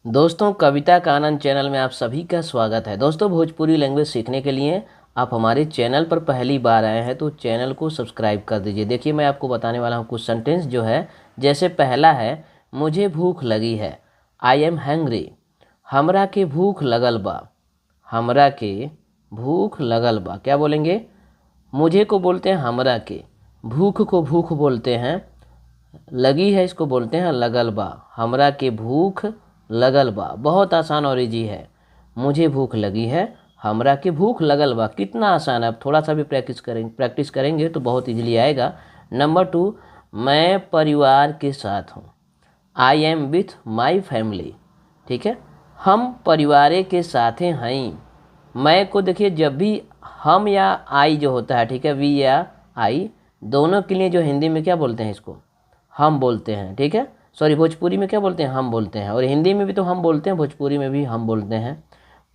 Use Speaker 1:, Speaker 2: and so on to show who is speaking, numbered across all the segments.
Speaker 1: दोस्तों, कविता का आनंद चैनल में आप सभी का स्वागत है। दोस्तों, भोजपुरी लैंग्वेज सीखने के लिए आप हमारे चैनल पर पहली बार आए हैं तो चैनल को सब्सक्राइब कर दीजिए। देखिए, मैं आपको बताने वाला हूँ कुछ सेंटेंस जो है। जैसे पहला है, मुझे भूख लगी है, आई एम हैंग्री। हमरा के भूख लगल बा, हमरा के भूख लगल बा। क्या बोलेंगे? मुझे को बोलते हैं हमरा के, भूख को भूख बोलते हैं, लगी है इसको बोलते हैं लगल बा। हमरा के भूख लगल बा, बहुत आसान और इजी है। मुझे भूख लगी है, हमरा के भूख लगल बा। कितना आसान है। अब थोड़ा सा भी प्रैक्टिस करेंगे तो बहुत इजीली आएगा। नंबर 2, मैं परिवार के साथ हूँ, I am with my family. ठीक है, हम परिवार के साथ हैं। मैं को देखिए, जब भी हम या आई जो होता है, ठीक है, वी या आई दोनों के लिए जो हिंदी में क्या बोलते हैं, इसको हम बोलते हैं। ठीक है, सॉरी, भोजपुरी में क्या बोलते हैं? हम बोलते हैं। और हिंदी में भी तो हम बोलते हैं, भोजपुरी में भी हम बोलते हैं।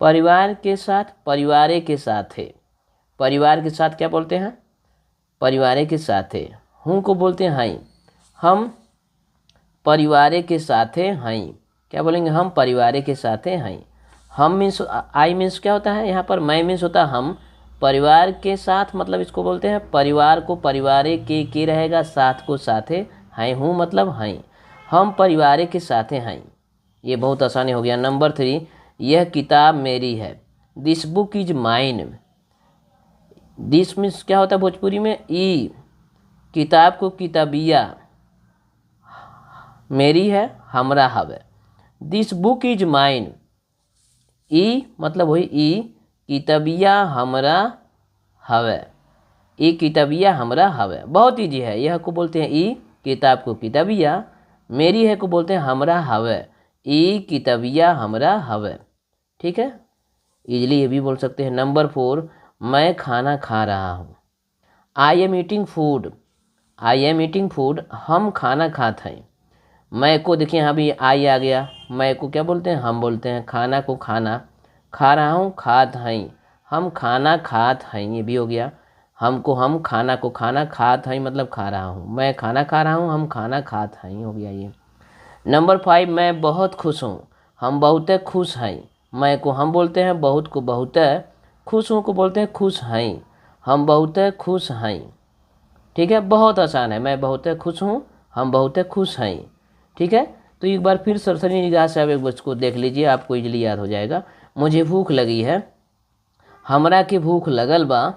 Speaker 1: परिवार के साथ, परिवारे के साथ है। परिवार के साथ क्या बोलते हैं? परिवारे के साथ है। हूँ को बोलते हैं हाई। हम परिवारे के साथ है हाई। क्या बोलेंगे? हम परिवारे के साथ है हाई। हम मीन्स, आई मीन्स क्या होता है यहाँ पर? मैं मीन्स होता है हम। परिवार के साथ मतलब इसको बोलते हैं परिवार को परिवारे के रहेगा, साथ को साथे, हाई हूँ मतलब हाई। हम परिवार के साथ हैं। ये बहुत आसानी हो गया। नंबर 3, यह किताब मेरी है, this book is mine. This means क्या होता है भोजपुरी में? ई। किताब को किताबिया, मेरी है, हमरा हवे। दिस बुक इज माइन, ई मतलब वही ई, किताबिया हमरा हवे। ई किताबिया हमरा हवे। बहुत ईजी है। यह को बोलते हैं ई, किताब को किताबिया, मेरी है को बोलते हैं हमरा हवे। ई किताबिया हमरा हवे। ठीक है, इजली ये भी बोल सकते हैं। नंबर 4, मैं खाना खा रहा हूँ, I am eating food. I am eating food, हम खाना खाते हैं। मैं को देखिए यहाँ भी आई आ गया। मैं को क्या बोलते हैं? हम बोलते हैं। खाना को खाना, खा रहा हूँ, खात हैं, हम खाना खात हैं, ये भी हो गया। हमको हम, खाना को खाना, खात हैं मतलब खा रहा हूँ। मैं खाना खा रहा हूँ, हम खाना खात हैं, हो गया ये। नंबर 5, मैं बहुत खुश हूँ, हम बहुत खुश हैं। मैं को हम बोलते हैं, बहुत को बहुत, खुश हूँ को बोलते हैं खुश हैं, हम बहुत खुश हैं। ठीक है, बहुत आसान है। मैं बहुत खुश हूँ, हम बहुत खुश हैं। ठीक है, तो एक बार फिर सरसरी निगाह से आप एक बच्चे को देख लीजिए, आपको इजली याद हो जाएगा। मुझे भूख लगी है, हमरा के भूख लगल बा,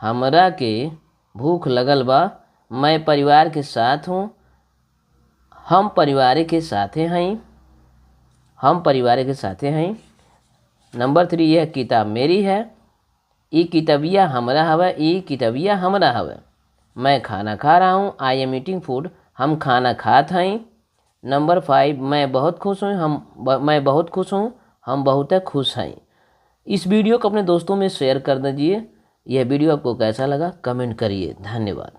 Speaker 1: हमरा के भूख लगल बा। मैं परिवार के साथ हूँ, हम परिवार के साथ हैं, हम परिवार के साथ हैं। नंबर 3, यह किताब मेरी है, ई किताबिया हमरा हवे, ई किताबिया हमरा हवे। मैं खाना खा रहा हूँ, आई एम ईटिंग फूड, हम खाना खात हैं। नंबर 5, मैं बहुत खुश हूँ, मैं बहुत खुश हूँ, हम बहुत खुश हैं। इस वीडियो को अपने दोस्तों में शेयर कर दीजिए। यह वीडियो आपको कैसा लगा कमेंट करिए। धन्यवाद।